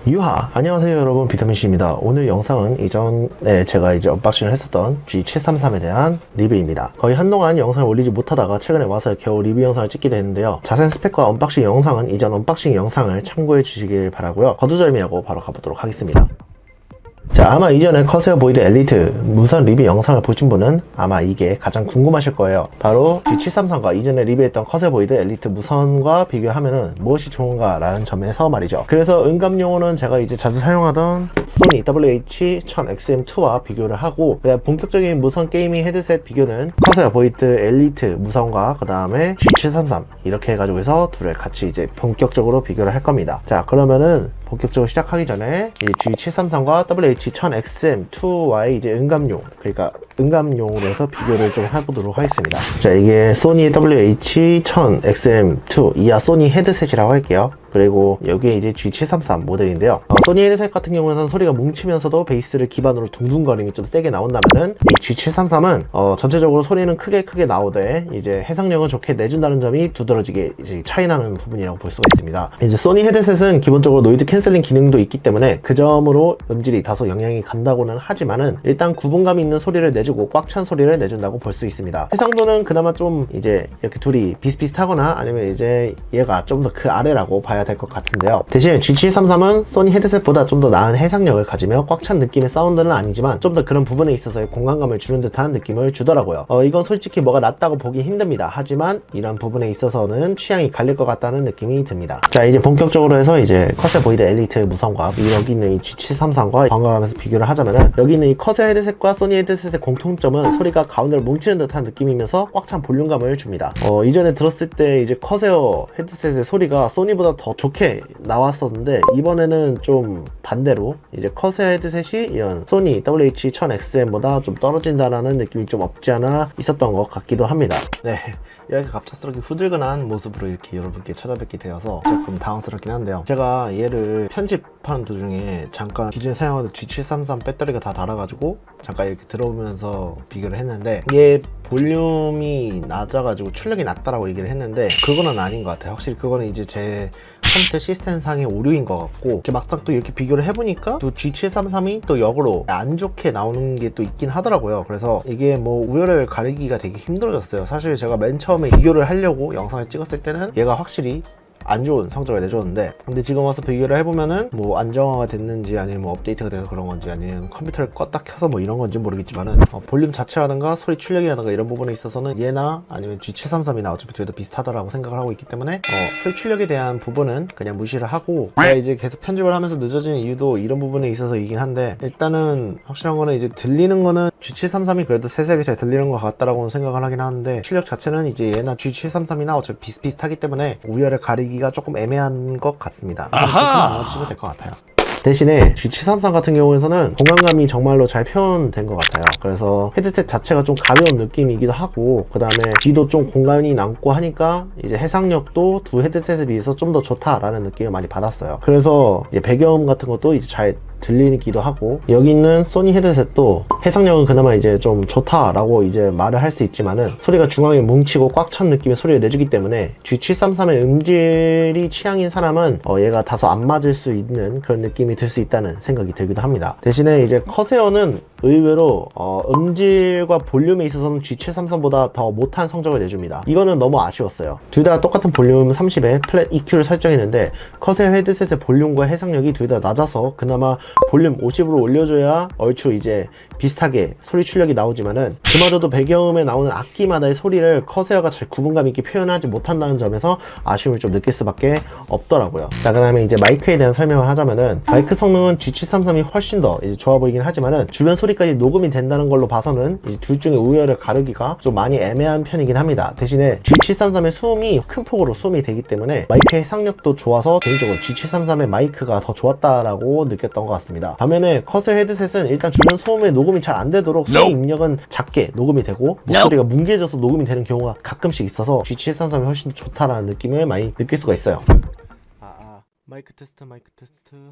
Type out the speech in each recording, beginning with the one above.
유하! 안녕하세요 여러분, 비타민C입니다. 오늘 영상은 이전에 제가 이제 언박싱을 했었던 G733에 대한 리뷰입니다. 거의 한동안 영상을 올리지 못하다가 최근에 와서 겨우 리뷰 영상을 찍게 됐는데요. 자세한 스펙과 언박싱 영상은 이전 언박싱 영상을 참고해 주시길 바라고요. 거두절미하고 바로 가보도록 하겠습니다. 자, 아마 이전에 커세어 보이드 엘리트 무선 리뷰 영상을 보신 분은 아마 이게 가장 궁금하실 거예요. 바로 G733과 이전에 리뷰했던 커세어 보이드 엘리트 무선과 비교하면은 무엇이 좋은가 라는 점에서 말이죠. 그래서 응감용으로는 제가 이제 자주 사용하던 소니 WH-1000XM2와 비교를 하고, 그다음 본격적인 무선 게이밍 헤드셋 비교는 커세어 보이드 엘리트 무선과 그 다음에 G733 이렇게 해가지고 해서 둘을 같이 이제 본격적으로 비교를 할 겁니다. 자, 그러면은 본격적으로 시작하기 전에 이 G733과 WH-1000XM2와의 이제 응감용, 그러니까 응감용으로 해서 비교를 좀 해보도록 하겠습니다. 자, 이게 소니 WH-1000XM2 이하 소니 헤드셋이라고 할게요. 그리고 여기에 이제 G733 모델인데요. 소니 헤드셋 같은 경우에는 소리가 뭉치면서도 베이스를 기반으로 둥둥거림이 좀 세게 나온다면은 이 G733은 전체적으로 소리는 크게 나오되 이제 해상력은 좋게 내준다는 점이 두드러지게 이제 차이나는 부분이라고 볼 수가 있습니다. 이제 소니 헤드셋은 기본적으로 노이즈 캔슬링 기능도 있기 때문에 그 점으로 음질이 다소 영향이 간다고는 하지만은 일단 구분감 있는 소리를 내주고 꽉 찬 소리를 내준다고 볼 수 있습니다. 해상도는 그나마 좀 이제 이렇게 둘이 비슷비슷하거나 아니면 이제 얘가 좀 더 그 아래라고 봐야 될 것 같은데요. 대신 G733은 소니 헤드셋보다 좀 더 나은 해상력을 가지며 꽉 찬 느낌의 사운드는 아니지만 좀 더 그런 부분에 있어서의 공간감을 주는 듯한 느낌을 주더라고요. 이건 솔직히 뭐가 낫다고 보기 힘듭니다. 하지만 이런 부분에 있어서는 취향이 갈릴 것 같다는 느낌이 듭니다. 자, 이제 본격적으로 해서 이제 커세어 보이드 엘리트 무선과 여기 있는 이 G733과 번갈아가면서 비교를 하자면은, 여기 있는 이 커세어 헤드셋과 소니 헤드셋의 공통점은 소리가 가운데를 뭉치는 듯한 느낌이면서 꽉 찬 볼륨감을 줍니다. 이전에 들었을 때 이제 커세어 헤드셋의 소리가 소니보다 더 좋게 나왔었는데, 이번에는 좀 반대로 이제 커세어 헤드셋이 이런 소니 WH-1000XM보다 좀 떨어진다라는 느낌이 좀 없지 않아 있었던 것 같기도 합니다. 네, 이렇게 갑작스럽게 후들근한 모습으로 이렇게 여러분께 찾아뵙게 되어서 조금 당황스럽긴 한데요. 제가 얘를 편집한 도중에 잠깐 기존에 사용하던 G733 배터리가 다 닳아가지고 잠깐 이렇게 들어보면서 비교를 했는데, 얘 볼륨이 낮아가지고 출력이 낮다라고 얘기를 했는데 그거는 아닌 것 같아요. 확실히 그거는 이제 제 컴퓨터 시스템상의 오류인 것 같고, 이렇게 막상 또 이렇게 비교를 해보니까 또 G733이 또 역으로 안 좋게 나오는 게 또 있긴 하더라고요. 그래서 이게 뭐 우열을 가리기가 되게 힘들어졌어요. 사실 제가 맨 처음에 비교를 하려고 영상을 찍었을 때는 얘가 확실히 안 좋은 성적을 내줬는데, 근데 지금 와서 비교를 해보면은 뭐 안정화가 됐는지 아니면 뭐 업데이트가 돼서 그런 건지 아니면 컴퓨터를 껐다 켜서 뭐 이런 건지 모르겠지만은 볼륨 자체라든가 소리 출력이라든가 이런 부분에 있어서는 얘나 아니면 G733이나 어차피 둘 다 비슷하다라고 생각을 하고 있기 때문에 소리 출력에 대한 부분은 그냥 무시를 하고, 제가 이제 계속 편집을 하면서 늦어지는 이유도 이런 부분에 있어서이긴 한데, 일단은 확실한 거는 이제 들리는 거는 G733이 그래도 세세하게 잘 들리는 것 같다라고 생각을 하긴 하는데, 출력 자체는 이제 얘나 G733이나 어차피 비슷비슷하기 때문에 우열을 가리기가 조금 애매한 것 같습니다. 그렇게 나눠주시면 될 것 같아요. 대신에 G733 같은 경우에서는 공간감이 정말로 잘 표현된 것 같아요. 그래서 헤드셋 자체가 좀 가벼운 느낌이기도 하고, 그 다음에 귀도 좀 공간이 남고 하니까 이제 해상력도 두 헤드셋에 비해서 좀 더 좋다라는 느낌을 많이 받았어요. 그래서 이제 배경 같은 것도 이제 잘 들리기도 하고, 여기 있는 소니 헤드셋도 해상력은 그나마 이제 좀 좋다라고 이제 말을 할 수 있지만은 소리가 중앙에 뭉치고 꽉 찬 느낌의 소리를 내주기 때문에 G733의 음질이 취향인 사람은 얘가 다소 안 맞을 수 있는 그런 느낌이 들 수 있다는 생각이 들기도 합니다. 대신에 이제 커세어는 의외로 음질과 볼륨에 있어서는 G733보다 더 못한 성적을 내줍니다. 이거는 너무 아쉬웠어요. 둘 다 똑같은 볼륨 30에 플랫 EQ를 설정했는데 커세어 헤드셋의 볼륨과 해상력이 둘 다 낮아서 그나마 볼륨 50으로 올려줘야 얼추 이제 비슷하게 소리 출력이 나오지만은, 그마저도 배경음에 나오는 악기마다의 소리를 커세어가 잘 구분감 있게 표현하지 못한다는 점에서 아쉬움을 좀 느낄 수밖에 없더라고요. 자, 그 다음에 이제 마이크에 대한 설명을 하자면은, 마이크 성능은 G733이 훨씬 더 이제 좋아 보이긴 하지만은 주변 소리까지 녹음이 된다는 걸로 봐서는 이제 둘 중에 우열을 가르기가 좀 많이 애매한 편이긴 합니다. 대신에 G733의 수음이 큰 폭으로 수음이 되기 때문에 마이크 해상력도 좋아서 개인적으로 G733의 마이크가 더 좋았다라고 느꼈던 것 같습니다. 반면에 커세어 헤드셋은 일단 주변 소음에 녹음이 잘 안 되도록 소음 입력은 작게 녹음이 되고 목소리가 뭉개져서 녹음이 되는 경우가 가끔씩 있어서 G733이 훨씬 더 좋다라는 느낌을 많이 느낄 수가 있어요. 마이크 테스트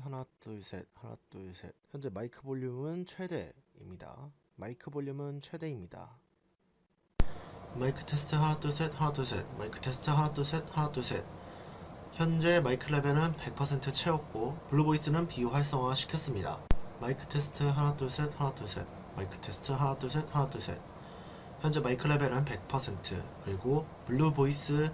하나 둘 셋 하나 둘 셋. 현재 마이크 볼륨은 최대입니다. 마이크 볼륨은 최대입니다. 마이크 테스트 하나 둘 셋 하나 둘 셋. 마이크 테스트 하나 둘 셋 하나 둘 셋. 현재 마이크 레벨은 100% 채웠고 블루보이스는 비활성화 시켰습니다. 마이크 테스트 하나 둘 셋 하나 둘 셋 마이크 테스트 하나 둘 셋 하나 둘 셋. 현재 마이크 레벨은 100% 그리고 블루보이스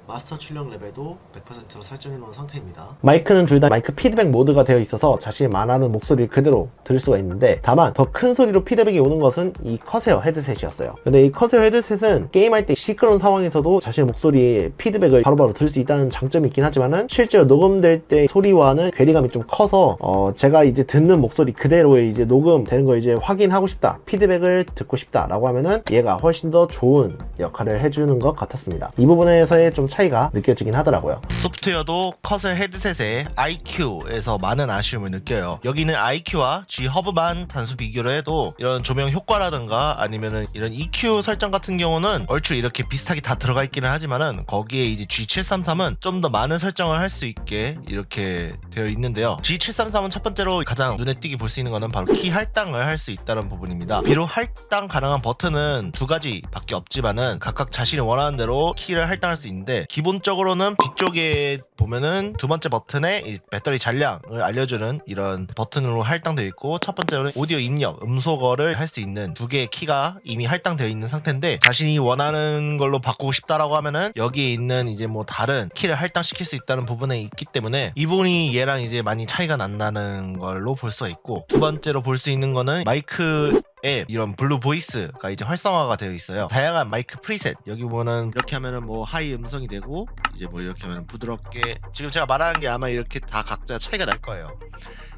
마스터 출력 레벨도 100%로 설정해 놓은 상태입니다. 마이크는 둘 다 마이크 피드백 모드가 되어 있어서 자신이 말하는 목소리를 그대로 들을 수가 있는데, 다만 더 큰 소리로 피드백이 오는 것은 이 커세어 헤드셋이었어요. 근데 이 커세어 헤드셋은 게임할 때 시끄러운 상황에서도 자신의 목소리의 피드백을 바로바로 들을 수 있다는 장점이 있긴 하지만은 실제로 녹음될 때 소리와는 괴리감이 좀 커서 제가 이제 듣는 목소리 그대로의 이제 녹음되는 거 이제 확인하고 싶다, 피드백을 듣고 싶다 라고 하면은 얘가 훨씬 더 좋은 역할을 해주는 것 같았습니다. 이 부분에서의 좀 차이가 느껴지긴 하더라고요. 소프트웨어도 커세어 헤드셋의 IQ에서 많은 아쉬움을 느껴요. 여기는 IQ와 G 허브만 단수 비교를 해도 이런 조명 효과라든가 아니면은 이런 EQ 설정 같은 경우는 얼추 이렇게 비슷하게 다 들어가 있기는 하지만은 거기에 이제 G733은 좀 더 많은 설정을 할 수 있게 이렇게 되어 있는데요. G733은 첫 번째로 가장 눈에 띄게 볼 수 있는 거는 바로 키 할당을 할 수 있다는 부분입니다. 비록 할당 가능한 버튼은 두 가지밖에 없지만은 각각 자신이 원하는 대로 키를 할당할 수 있는데, 기본적으로는 뒤쪽에 보면은 두 번째 버튼에 이 배터리 잔량을 알려주는 이런 버튼으로 할당되어 있고, 첫 번째로는 오디오 입력, 음소거를 할 수 있는 두 개의 키가 이미 할당되어 있는 상태인데, 자신이 원하는 걸로 바꾸고 싶다라고 하면은 여기에 있는 이제 뭐 다른 키를 할당시킬 수 있다는 부분에 있기 때문에 이 부분이 얘랑 이제 많이 차이가 난다는 걸로 볼 수가 있고, 두 번째로 볼 수 있는 거는 마이크 이런 블루 보이스가 이제 활성화가 되어 있어요. 다양한 마이크 프리셋, 여기 보면은 이렇게 하면은 뭐 하이 음성이 되고, 이제 뭐 이렇게 하면 부드럽게, 지금 제가 말하는 게 아마 이렇게 다 각자 차이가 날 거예요.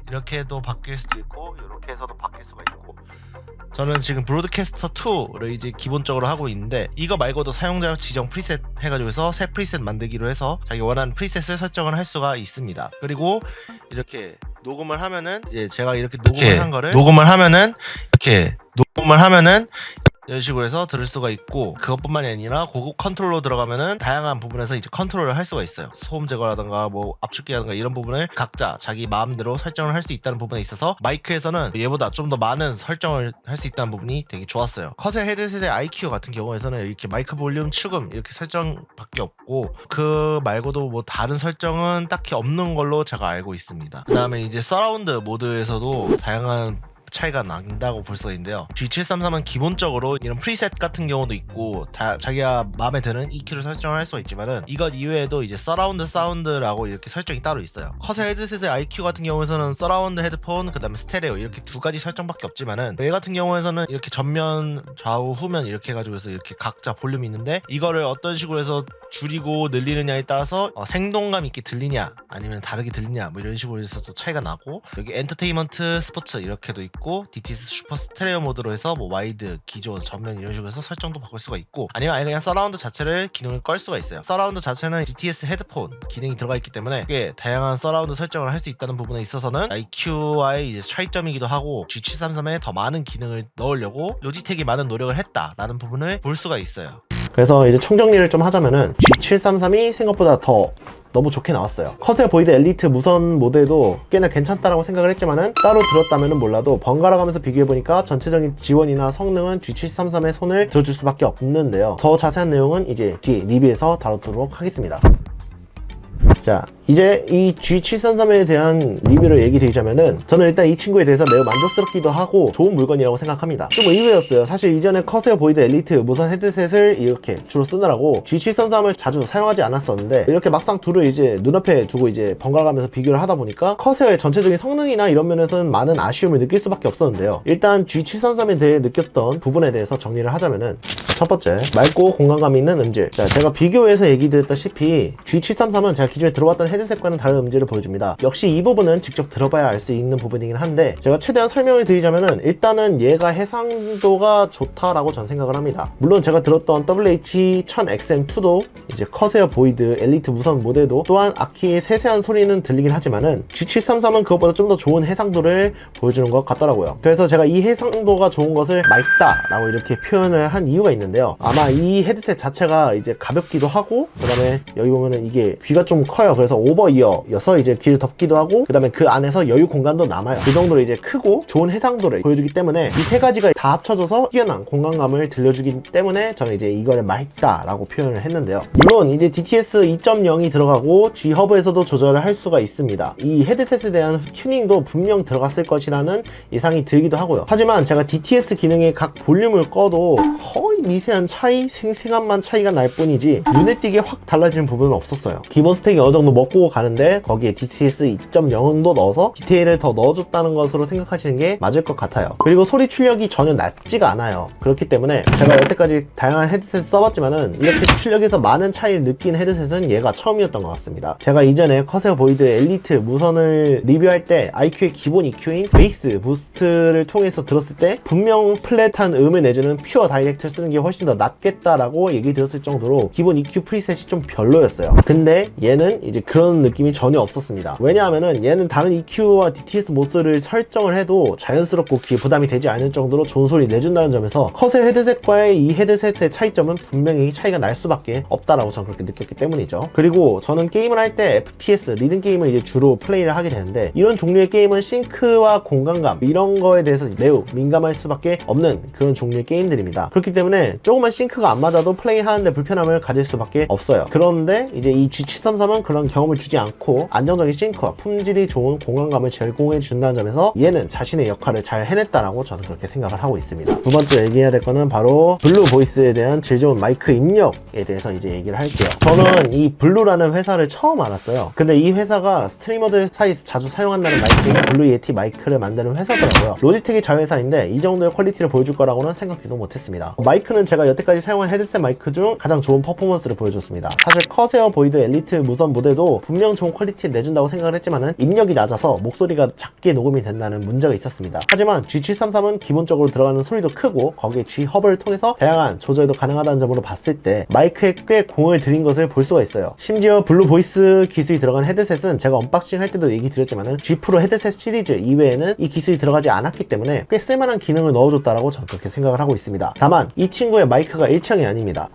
이렇게 해도 바뀔 수도 있고 이렇게 해서도 바뀔 수가 있고, 저는 지금 브로드캐스터 2를 이제 기본적으로 하고 있는데, 이거 말고도 사용자 지정 프리셋 해가지고서 새 프리셋 만들기로 해서 자기 원하는 프리셋을 설정을 할 수가 있습니다. 그리고 이렇게 녹음을 하면은 이제 제가 이렇게 녹음을 하면은 이런 식으로 해서 들을 수가 있고, 그것뿐만이 아니라 고급 컨트롤로 들어가면은 다양한 부분에서 이제 컨트롤을 할 수가 있어요. 소음 제거라든가 뭐 압축기라든가 이런 부분을 각자 자기 마음대로 설정을 할 수 있다는 부분에 있어서 마이크에서는 얘보다 좀 더 많은 설정을 할 수 있다는 부분이 되게 좋았어요. 커세어 헤드셋의 IQ 같은 경우에서는 이렇게 마이크 볼륨 축음 이렇게 설정밖에 없고, 그 말고도 뭐 다른 설정은 딱히 없는 걸로 제가 알고 있습니다. 그 다음에 이제 서라운드 모드에서도 다양한 차이가 난다고 볼 수가 있는데요. G733은 기본적으로 이런 프리셋 같은 경우도 있고 자기가 마음에 드는 EQ를 설정을 할 수가 있지만은, 이것 이외에도 이제 서라운드 사운드라고 이렇게 설정이 따로 있어요. 커세어 헤드셋의 IQ 같은 경우에서는 서라운드 헤드폰, 그 다음에 스테레오 이렇게 두 가지 설정밖에 없지만은, 얘 같은 경우에서는 이렇게 전면, 좌우, 후면 이렇게 해가지고 해서 이렇게 각자 볼륨이 있는데, 이거를 어떤 식으로 해서 줄이고 늘리느냐에 따라서 생동감 있게 들리냐 아니면 다르게 들리냐 뭐 이런 식으로 해서 또 차이가 나고, 여기 엔터테인먼트, 스포츠 이렇게도 있고, DTS 슈퍼 스테레오 모드로 해서 뭐 와이드, 기존, 전면 이런 식으로 해서 설정도 바꿀 수가 있고, 아니면 아예 그냥 서라운드 자체를 기능을 끌 수가 있어요. 서라운드 자체는 DTS 헤드폰 기능이 들어가 있기 때문에 꽤 다양한 서라운드 설정을 할 수 있다는 부분에 있어서는 IQ와의 이제 차이점이기도 하고, G733에 더 많은 기능을 넣으려고 로지텍이 많은 노력을 했다라는 부분을 볼 수가 있어요. 그래서 이제 총정리를 좀 하자면은 G733이 생각보다 더 너무 좋게 나왔어요. 커세어 보이드 엘리트 무선 모델도 꽤나 괜찮다라고 생각을 했지만은, 따로 들었다면은 몰라도 번갈아 가면서 비교해보니까 전체적인 지원이나 성능은 G733의 손을 들어줄 수밖에 없는데요. 더 자세한 내용은 이제 뒤에 리뷰에서 다루도록 하겠습니다. 자, 이제 이 G733에 대한 리뷰를 얘기 드리자면은, 저는 일단 이 친구에 대해서 매우 만족스럽기도 하고 좋은 물건이라고 생각합니다. 좀 의외였어요. 사실 이전에 커세어 보이드 엘리트 무선 헤드셋을 이렇게 주로 쓰느라고 G733을 자주 사용하지 않았었는데, 이렇게 막상 둘을 이제 눈앞에 두고 이제 번갈아가면서 비교를 하다 보니까 커세어의 전체적인 성능이나 이런 면에서는 많은 아쉬움을 느낄 수밖에 없었는데요. 일단 G733에 대해 느꼈던 부분에 대해서 정리를 하자면은, 첫 번째, 맑고 공간감 있는 음질. 자, 제가 비교해서 얘기 드렸다시피 G733은 제가 기존에 들어봤던 헤드셋과는 다른 음질을 보여줍니다. 역시 이 부분은 직접 들어봐야 알 수 있는 부분이긴 한데, 제가 최대한 설명을 드리자면은, 일단은 얘가 해상도가 좋다라고 전 생각을 합니다. 물론 제가 들었던 WH-1000XM2도 이제 커세어 보이드 엘리트 무선 모델도 또한 악기의 세세한 소리는 들리긴 하지만은, G733은 그것보다 좀 더 좋은 해상도를 보여주는 것 같더라고요. 그래서 제가 이 해상도가 좋은 것을 맑다 라고 이렇게 표현을 한 이유가 있는데요. 아마 이 헤드셋 자체가 이제 가볍기도 하고, 그 다음에 여기 보면은 이게 귀가 좀 커요. 커요. 그래서 오버이어여서 이제 귀를 덮기도 하고, 그 다음에 그 안에서 여유 공간도 남아요. 그 정도로 이제 크고 좋은 해상도를 보여주기 때문에 이 세 가지가 다 합쳐져서 뛰어난 공간감을 들려주기 때문에 저는 이제 이걸 맑다라고 표현을 했는데요. 물론 이제 DTS 2.0이 들어가고 G-허브에서도 조절을 할 수가 있습니다. 이 헤드셋에 대한 튜닝도 분명 들어갔을 것이라는 예상이 들기도 하고요. 하지만 제가 DTS 기능의 각 볼륨을 꺼도 거의 미세한 차이, 생생함만 차이가 날 뿐이지 눈에 띄게 확 달라지는 부분은 없었어요. 기본 스펙이 어느 정도 먹고 가는데 거기에 DTS 2.0도 넣어서 디테일을 더 넣어줬다는 것으로 생각하시는 게 맞을 것 같아요. 그리고 소리 출력이 전혀 낮지가 않아요. 그렇기 때문에 제가 여태까지 다양한 헤드셋을 써봤지만은 이렇게 출력에서 많은 차이를 느낀 헤드셋은 얘가 처음이었던 것 같습니다. 제가 이전에 커세어 보이드 엘리트 무선을 리뷰할 때 IQ의 기본 EQ인 베이스 부스트를 통해서 들었을 때 분명 플랫한 음을 내주는 퓨어 다이렉트를 쓰는 게 훨씬 더 낫겠다라고 얘기 들었을 정도로 기본 EQ 프리셋이 좀 별로였어요. 근데 얘는 이제 그런 느낌이 전혀 없었습니다. 왜냐하면은 얘는 다른 EQ와 DTS 모드를 설정을 해도 자연스럽고 귀에 부담이 되지 않을 정도로 좋은 소리 내준다는 점에서 커세어 헤드셋과의 이 헤드셋의 차이점은 분명히 차이가 날 수밖에 없다라고 저는 그렇게 느꼈기 때문이죠. 그리고 저는 게임을 할 때 FPS, 리듬 게임을 이제 주로 플레이를 하게 되는데 이런 종류의 게임은 싱크와 공간감 이런 거에 대해서 매우 민감할 수밖에 없는 그런 종류의 게임들입니다. 그렇기 때문에 조금만 싱크가 안 맞아도 플레이하는데 불편함을 가질 수밖에 없어요. 그런데 이제 이 G733은 그런 경험을 주지 않고 안정적인 싱크와 품질이 좋은 공간감을 제공해 준다는 점에서 얘는 자신의 역할을 잘 해냈다라고 저는 그렇게 생각을 하고 있습니다. 두 번째 얘기해야 될 거는 바로 블루 보이스에 대한 질 좋은 마이크 입력에 대해서 이제 얘기를 할게요. 저는 이 블루라는 회사를 처음 알았어요. 근데 이 회사가 스트리머들 사이에서 자주 사용한다는 마이크인 블루 예티 마이크를 만드는 회사더라고요. 로지텍이 자회사인데 이 정도의 퀄리티를 보여줄 거라고는 생각지도 못했습니다. 마이크는 제가 여태까지 사용한 헤드셋 마이크 중 가장 좋은 퍼포먼스를 보여줬습니다. 사실 커세어 보이드 엘리트 무선 모델도 분명 좋은 퀄리티를 내준다고 생각을 했지만은 입력이 낮아서 목소리가 작게 녹음이 된다는 문제가 있었습니다. 하지만 G733은 기본적으로 들어가는 소리도 크고 거기에 G-허브를 통해서 다양한 조절도 가능하다는 점으로 봤을 때 마이크에 꽤 공을 들인 것을 볼 수가 있어요. 심지어 블루 보이스 기술이 들어간 헤드셋은 제가 언박싱 할 때도 얘기 드렸지만은 G 프로 헤드셋 시리즈 이외에는 이 기술이 들어가지 않았기 때문에 꽤 쓸만한 기능을 넣어줬다라고 저는 그렇게 생각을 하고 있습니다. 다만 이 친구의 마이크가 일체형이 아닙니다.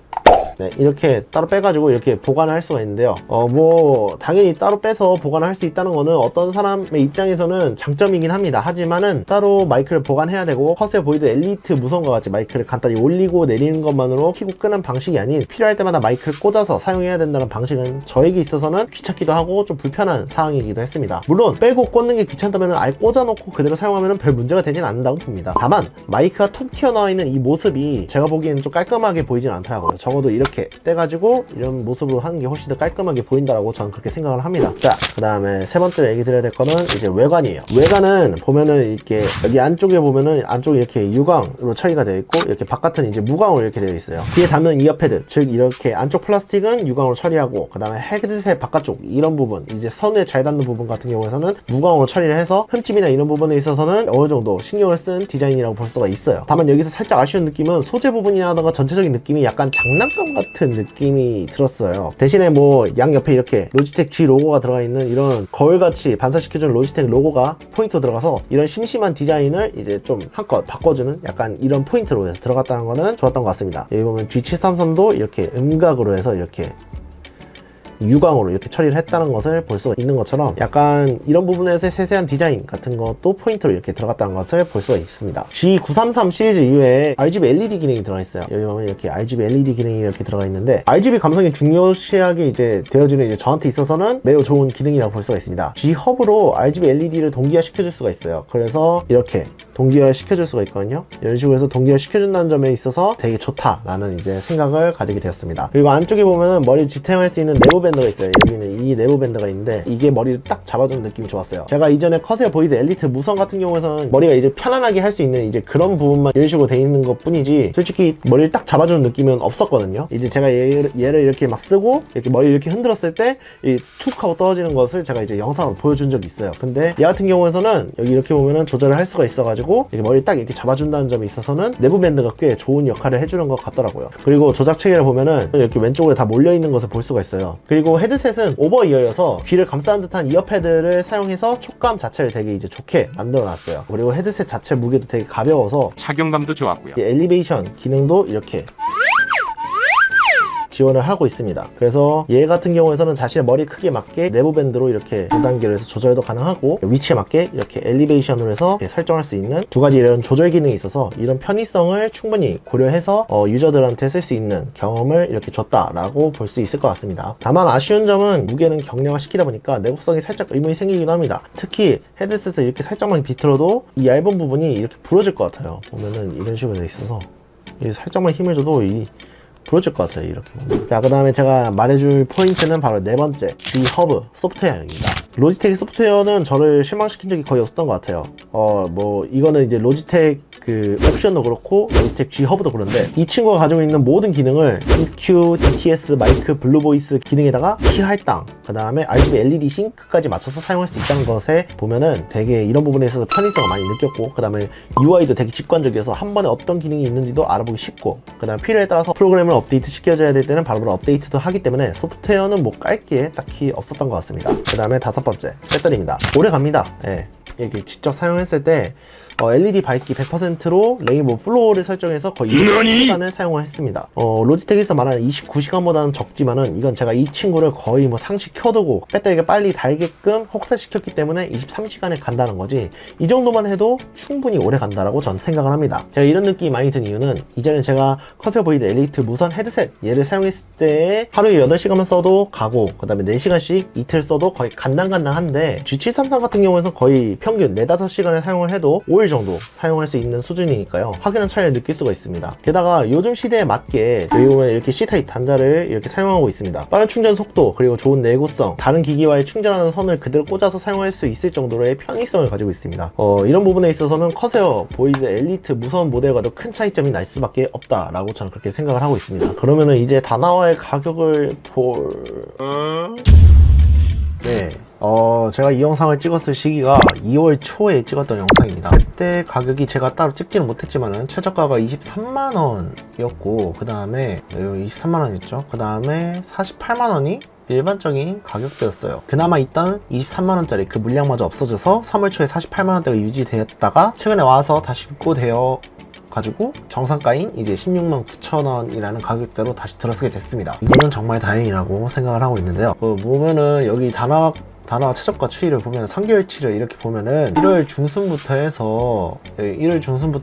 네, 이렇게 따로 빼가지고 이렇게 보관을 할 수가 있는데요. 뭐 당연히 따로 빼서 보관을 할 수 있다는 거는 어떤 사람의 입장에서는 장점이긴 합니다. 하지만은 따로 마이크를 보관해야 되고 커세어 보이드 엘리트 무선과 같이 마이크를 간단히 올리고 내리는 것만으로 켜고 끄는 방식이 아닌 필요할 때마다 마이크를 꽂아서 사용해야 된다는 방식은 저에게 있어서는 귀찮기도 하고 좀 불편한 상황이기도 했습니다. 물론 빼고 꽂는 게 귀찮다면 아예 꽂아놓고 그대로 사용하면 별 문제가 되진 않는다고 봅니다. 다만 마이크가 톡 튀어나와 있는 이 모습이 제가 보기에는 좀 깔끔하게 보이진 않더라고요. 적어도 이렇게 떼가지고 이런 모습으로 하는 게 훨씬 더 깔끔하게 보인다라고 저는 그렇게 생각을 합니다. 자, 그 다음에 세 번째로 얘기 드려야 될 거는 이제 외관이에요. 외관은 보면은 이렇게 여기 안쪽에 보면은 안쪽이 이렇게 유광으로 처리가 되어 있고 이렇게 바깥은 이제 무광으로 이렇게 되어 있어요. 뒤에 닿는 이어패드, 즉 이렇게 안쪽 플라스틱은 유광으로 처리하고 그 다음에 헤드셋 바깥쪽 이런 부분 이제 선에 잘 닿는 부분 같은 경우에는 무광으로 처리를 해서 흠집이나 이런 부분에 있어서는 어느 정도 신경을 쓴 디자인이라고 볼 수가 있어요. 다만 여기서 살짝 아쉬운 느낌은 소재 부분이라던가 전체적인 느낌이 약간 장난감 같은 느낌이 들었어요. 대신에 뭐 양옆에 이렇게 로지텍 G 로고가 들어가 있는 이런 거울같이 반사시켜주는 로지텍 로고가 포인트로 들어가서 이런 심심한 디자인을 이제 좀 한껏 바꿔주는 약간 이런 포인트로 해서 들어갔다는 거는 좋았던 것 같습니다. 여기 보면 G733도 이렇게 음각으로 해서 이렇게 유광으로 이렇게 처리를 했다는 것을 볼 수가 있는 것처럼 약간 이런 부분에서의 세세한 디자인 같은 것도 포인트로 이렇게 들어갔다는 것을 볼 수가 있습니다. G933 시리즈 이외에 RGB LED 기능이 들어가 있어요. 여기 보면 이렇게 RGB LED 기능이 이렇게 들어가 있는데 RGB 감성이 중요시하게 이제 되어지는 이제 저한테 있어서는 매우 좋은 기능이라고 볼 수가 있습니다. G-허브로 RGB LED를 동기화 시켜줄 수가 있어요. 그래서 이렇게 동기화 시켜줄 수가 있거든요. 이런 식으로 해서 동기화 시켜준다는 점에 있어서 되게 좋다라는 이제 생각을 가지게 되었습니다. 그리고 안쪽에 보면은 머리를 지탱할 수 있는 네모 밴드가 있어요. 여기는 이 네모 밴드가 있는데 이게 머리를 딱 잡아주는 느낌이 좋았어요. 제가 이전에 커세어 보이드 엘리트 무선 같은 경우에는 머리가 이제 편안하게 할 수 있는 이제 그런 부분만 이런 식으로 돼 있는 것 뿐이지 솔직히 머리를 딱 잡아주는 느낌은 없었거든요. 이제 제가 얘를 이렇게 막 쓰고 이렇게 머리 이렇게 흔들었을 때 이 툭 하고 떨어지는 것을 제가 이제 영상으로 보여준 적이 있어요. 근데 얘 같은 경우에는 여기 이렇게 보면은 조절을 할 수가 있어가지고 이렇게 머리를 딱 이렇게 잡아준다는 점에 있어서는 내부 밴드가 꽤 좋은 역할을 해주는 것 같더라고요. 그리고 조작 체계를 보면은 이렇게 왼쪽으로 다 몰려있는 것을 볼 수가 있어요. 그리고 헤드셋은 오버이어여서 귀를 감싸는 듯한 이어패드를 사용해서 촉감 자체를 되게 이제 좋게 만들어놨어요. 그리고 헤드셋 자체 무게도 되게 가벼워서 착용감도 좋았고요. 엘리베이션 기능도 이렇게 지원을 하고 있습니다. 그래서 얘 같은 경우에서는 자신의 머리 크기에 맞게 내부 밴드로 이렇게 2단계로 해서 조절도 가능하고 위치에 맞게 이렇게 엘리베이션으로 해서 이렇게 설정할 수 있는 두 가지 이런 조절 기능이 있어서 이런 편의성을 충분히 고려해서 유저들한테 쓸 수 있는 경험을 이렇게 줬다라고 볼 수 있을 것 같습니다. 다만 아쉬운 점은 무게는 경량화 시키다 보니까 내구성이 살짝 의문이 생기기도 합니다. 특히 헤드셋을 이렇게 살짝만 비틀어도 이 얇은 부분이 이렇게 부러질 것 같아요. 보면은 이런 식으로 돼 있어서 살짝만 힘을 줘도 부러질 것 같아요, 이렇게 보면. 자, 그 다음에 제가 말해줄 포인트는 바로 네 번째, G 허브 소프트웨어입니다. 로지텍 소프트웨어는 저를 실망시킨 적이 거의 없었던 것 같아요. 이거는 이제 로지텍 그 옵션도 그렇고 로지텍 G 허브도 그런데 이 친구가 가지고 있는 모든 기능을 EQ, DTS, 마이크, 블루보이스 기능에다가 키 할당, 그 다음에 RGB LED 싱크까지 맞춰서 사용할 수 있다는 것에 보면은 되게 이런 부분에 있어서 편의성을 많이 느꼈고, 그 다음에 UI도 되게 직관적이어서 한 번에 어떤 기능이 있는지도 알아보기 쉽고, 그 다음에 필요에 따라서 프로그램을 업데이트 시켜줘야 될 때는 바로바로 업데이트도 하기 때문에 소프트웨어는 뭐 깔 게 딱히 없었던 것 같습니다. 그 다음에 다섯 번째, 배터리입니다. 오래 갑니다. 예. 이렇게 직접 사용했을 때 LED 밝기 100%로 레인보우 플로어를 설정해서 거의 24시간을 사용을 했습니다. 로지텍에서 말하는 29시간보다는 적지만은 이건 제가 이 친구를 거의 뭐 상시 켜두고 배터리가 빨리 달게끔 혹사시켰기 때문에 23시간을 간다는 거지, 이 정도만 해도 충분히 오래 간다라고 저는 생각을 합니다. 제가 이런 느낌이 많이 든 이유는 이전에 제가 커세어 보이드 엘리트 무선 헤드셋 얘를 사용했을 때 하루에 8시간만 써도 가고, 그 다음에 4시간씩 이틀 써도 거의 간당간당한데 G733 같은 경우에는 거의 평균 4-5시간을 사용을 해도 5일 정도 사용할 수 있는 수준이니까요. 확연한 차이를 느낄 수가 있습니다. 게다가 요즘 시대에 맞게 여기 보면 이렇게 C타입 단자를 이렇게 사용하고 있습니다. 빠른 충전 속도, 그리고 좋은 내구성, 다른 기기와의 충전하는 선을 그대로 꽂아서 사용할 수 있을 정도로의 편의성을 가지고 있습니다. 이런 부분에 있어서는 커세어 보이드 엘리트 무선 모델과도 큰 차이점이 날 수밖에 없다라고 저는 그렇게 생각을 하고 있습니다. 그러면은 이제 다나와의 가격을 네, 제가 이 영상을 찍었을 시기가 2월 초에 찍었던 영상입니다. 그때 가격이 제가 따로 찍지는 못했지만은 최저가가 23만원이었고, 그 다음에 23만원이었죠. 그 다음에 48만원이 일반적인 가격대였어요. 그나마 있던 23만원짜리 그 물량마저 없어져서 3월 초에 48만원대가 유지되었다가 최근에 와서 다시 복구되어 가지고 정상가인 이제 16만 9천원이라는 가격대로 다시 들어서게 됐습니다. 이거는 정말 다행이라고 생각을 하고 있는데요. 보면은 여기 다나와 최저가 추이를 보면 3개월치를 이렇게 보면은 1월 중순부터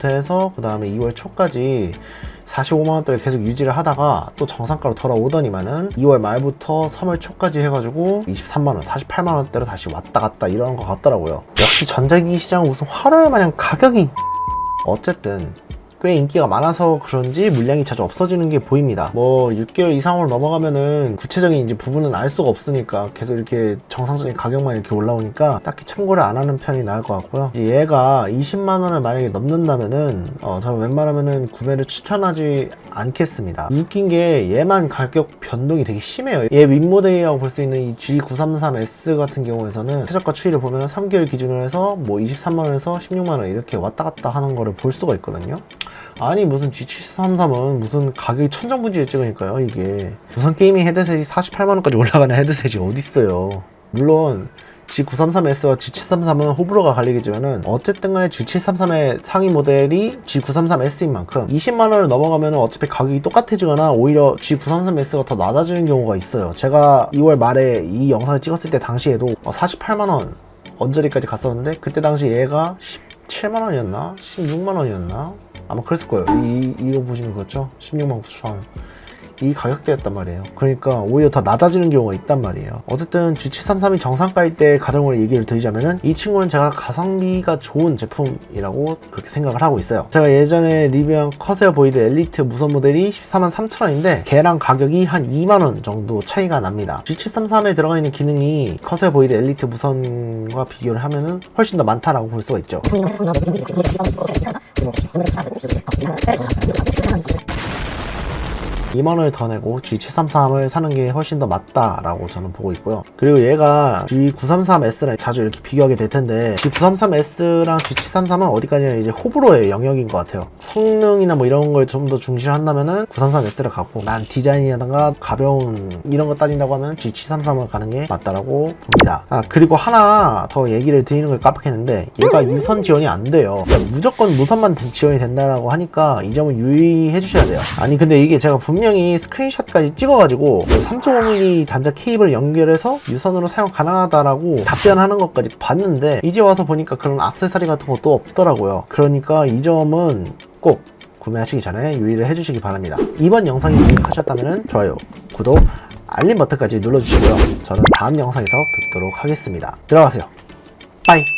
해서 그 다음에 2월 초까지 45만원대를 계속 유지를 하다가 또 정상가로 돌아오더니만은 2월 말부터 3월 초까지 해가지고 23만원, 48만원대로 다시 왔다 갔다 이러는 것 같더라고요. 역시 전자기기 시장은 무슨 화로에 마냥 가격이, 어쨌든 꽤 인기가 많아서 그런지 물량이 자주 없어지는 게 보입니다. 뭐 6개월 이상으로 넘어가면은 구체적인 이제 부분은 알 수가 없으니까 계속 이렇게 정상적인 가격만 이렇게 올라오니까 딱히 참고를 안 하는 편이 나을 것 같고요. 얘가 20만원을 만약에 넘는다면은 저는 웬만하면은 구매를 추천하지 않겠습니다. 웃긴 게 얘만 가격 변동이 되게 심해요. 얘 윗모델이라고 볼 수 있는 이 G933S 같은 경우에서는 최저가 추이를 보면 3개월 기준으로 해서 뭐 23만원에서 16만원 이렇게 왔다 갔다 하는 거를 볼 수가 있거든요. 아니 무슨 G733은 무슨 가격이 천정부지에 찍으니까요. 이게 무슨 게이밍 헤드셋이 48만원까지 올라가는 헤드셋이 어딨어요. 물론 G933S와 G733은 호불호가 갈리겠지만은 어쨌든 간에 G733의 상위 모델이 G933S인 만큼 20만원을 넘어가면 어차피 가격이 똑같아지거나 오히려 G933S가 더 낮아지는 경우가 있어요. 제가 2월 말에 이 영상을 찍었을 때 당시에도 48만원 언저리까지 갔었는데 그때 당시 얘가 17만원이었나? 16만원이었나? 아마 그랬을 거예요. 이거 보시면 그렇죠? 16만 9천원. 이 가격대였단 말이에요. 그러니까 오히려 더 낮아지는 경우가 있단 말이에요. 어쨌든 G733이 정상가일 때 가정으로 얘기를 드리자면은 이 친구는 제가 가성비가 좋은 제품이라고 그렇게 생각을 하고 있어요. 제가 예전에 리뷰한 커세어 보이드 엘리트 무선 모델이 14만 3천원인데 걔랑 가격이 한 2만원 정도 차이가 납니다. G733에 들어가 있는 기능이 커세어 보이드 엘리트 무선과 비교를 하면은 훨씬 더 많다라고 볼 수가 있죠. 2만원을 더 내고 G733을 사는 게 훨씬 더 맞다라고 저는 보고 있고요. 그리고 얘가 G933S랑 자주 이렇게 비교하게 될 텐데 G933S랑 G733은 어디까지나 이제 호불호의 영역인 것 같아요. 성능이나 뭐 이런 걸 좀 더 중시한다면은 933S를 가고, 난 디자인이라든가 가벼운 이런 거 따진다고 하면 G733을 가는 게 맞다라고 봅니다. 그리고 하나 더 얘기를 드리는 걸 깜빡했는데 얘가 유선 지원이 안 돼요. 그러니까 무조건 무선만 지원이 된다라고 하니까 이 점은 유의해 주셔야 돼요. 아니 근데 이게 제가 분명히 형이 스크린샷까지 찍어가지고 3.5mm 단자 케이블 연결해서 유선으로 사용 가능하다라고 답변하는 것까지 봤는데 이제 와서 보니까 그런 액세서리 같은 것도 없더라고요. 그러니까 이 점은 꼭 구매하시기 전에 유의를 해주시기 바랍니다. 이번 영상이 유익하셨다면 좋아요, 구독, 알림 버튼까지 눌러주시고요. 저는 다음 영상에서 뵙도록 하겠습니다. 들어가세요. 빠이.